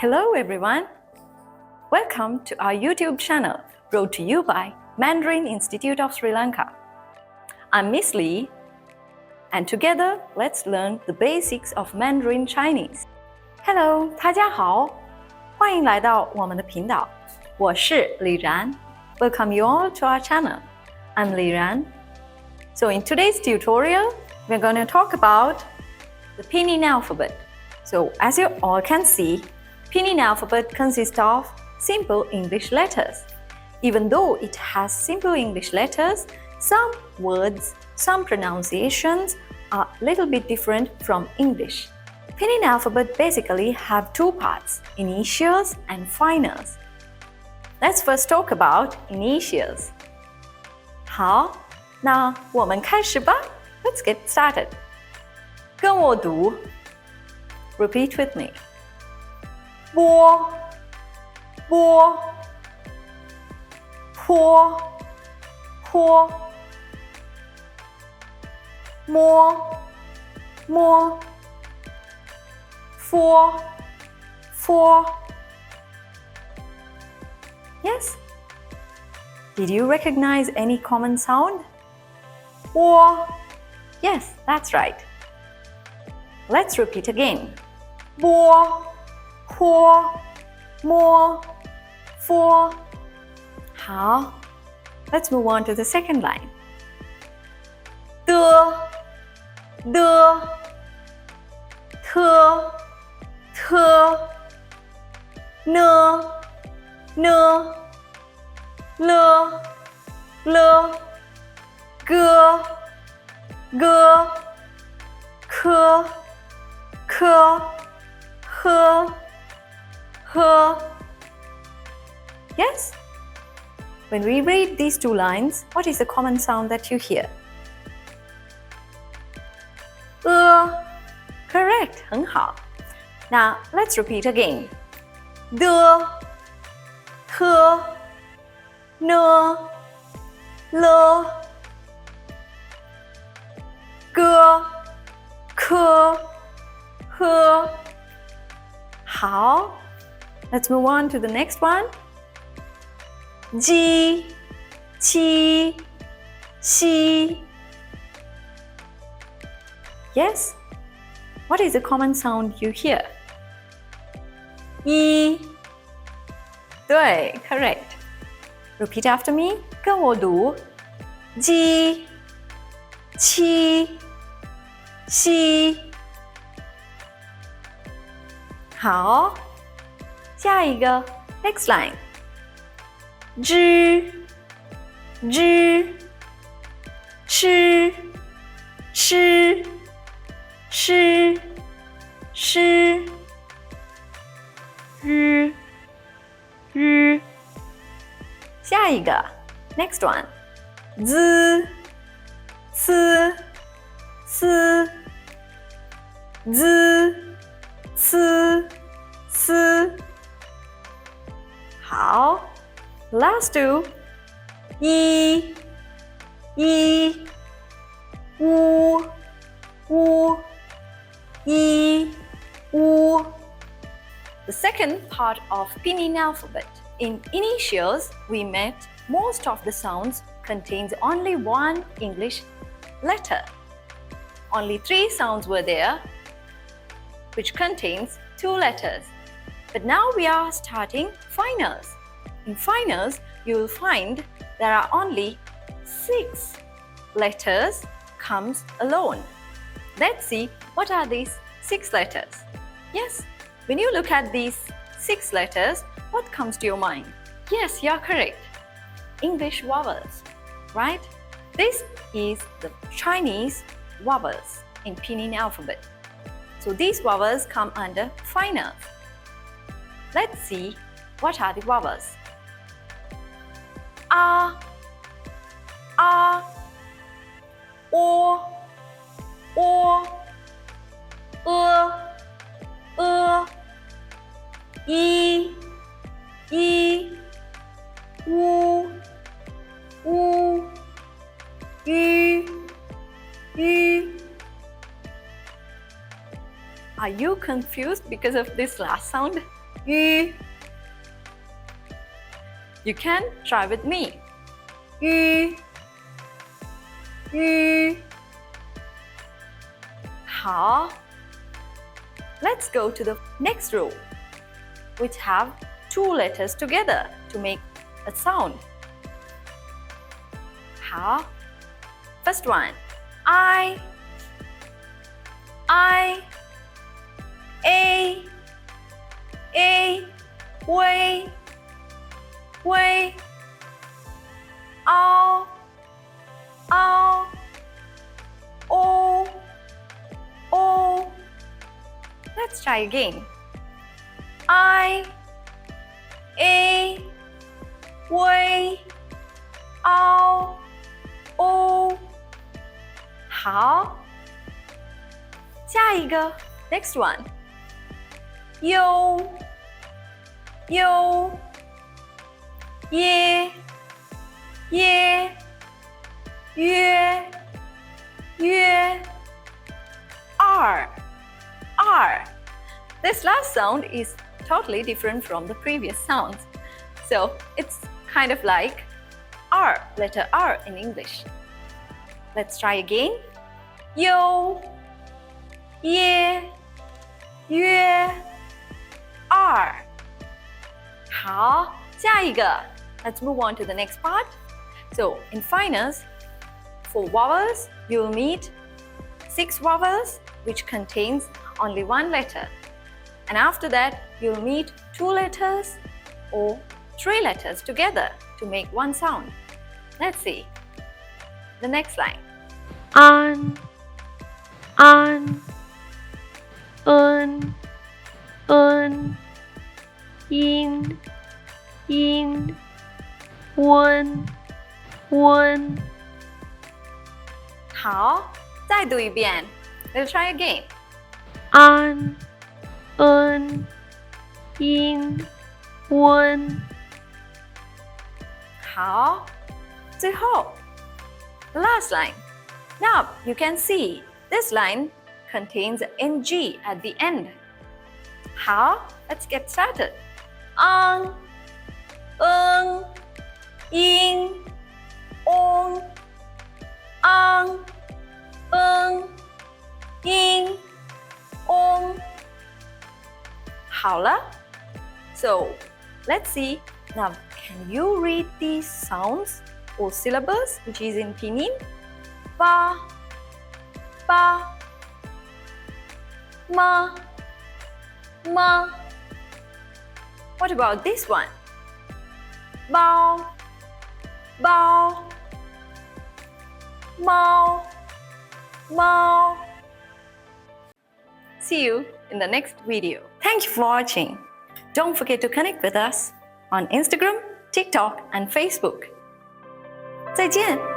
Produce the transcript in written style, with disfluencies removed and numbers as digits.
Hello everyone! Welcome to our YouTube channel brought to you by Mandarin Institute of Sri Lanka. I'm Miss Lee, and together let's learn the basics of Mandarin Chinese. Hello, 大家好，欢迎来到我们的频道，我是李然。Welcome you all to our channel. I'm Li Ran. So in today's tutorial, we're going to talk about the Pinyin alphabet. So as you all can see, Pinyin alphabet consists of simple English letters. Even though it has simple English letters, some words, some pronunciations are a little bit different from English. Pinyin alphabet basically have two parts, initials and finals. Let's first talk about initials. 好，那我们开始吧。Let's get started. 跟我读 Repeat with me. 波波坡坡摸摸 for Yes? Did you recognize any common sound? Or Yes, that's right. Let's repeat again. 波坡摸 for 好 Let's move on to the second line. 的特呢了个可呵 Yes? When we read these two lines, what is the common sound that you hear? Correct, 很好。Now, let's repeat again. 的特呢了个可呵好 Let's move on to the next one. 鸡七西 Yes? What is the common sound you hear? 一对 correct. Repeat after me. 跟我读鸡七西好下一个 next line 知吃日下一个 next one 滋好 last two 一乌The second part of Pinyin alphabet. In initials, we met most of the sounds contains only one English letter. Only 3 sounds were there, which contains 2 letters. But now we are starting finals. In finals, you will find there are only 6 letters comes alone. Let's see what are these 6 letters. Yes, when you look at these 6 letters, what comes to your mind? Yes, you are correct. English vowels, right? This is the Chinese vowels in Pinyin alphabet. So these vowels come under finals. Let's see what are the vowels. A, o, e, u, ü. Are you confused because of this last sound? ü. You can try with me. ü, ü. 好. Let's go to the next row, which have two letters together to make a sound. 好. First one, I, a, way, ao, o. Let's try again. I, a, way, ao, o. 好，下一个 next one. You, ye, yue, r. This last sound is totally different from the previous sounds. So it's kind of like R, letter R in English. Let's try again. You, ye, yue, r. 好，下一个 Let's move on to the next part. So in finals, for vowels, you will meet 6 vowels which contains only one letter. And after that, you'll meet 2 letters or 3 letters together to make one sound. Let's see. The next line. An, un, in, wen. 好，再读一遍。We'll try again. An, un, in, wen. 好，最后 the last line. Now you can see this line contains ng at the end. 好， let's get started. An, in, on, in, on. 好了 So let's see. Now can you read these sounds or syllables which is in Pinyin? Ba, ma. What about this one? Bao, mau. See you in the next video. Thank you for watching. Don't forget to connect with us on Instagram, TikTok, and Facebook. 再见。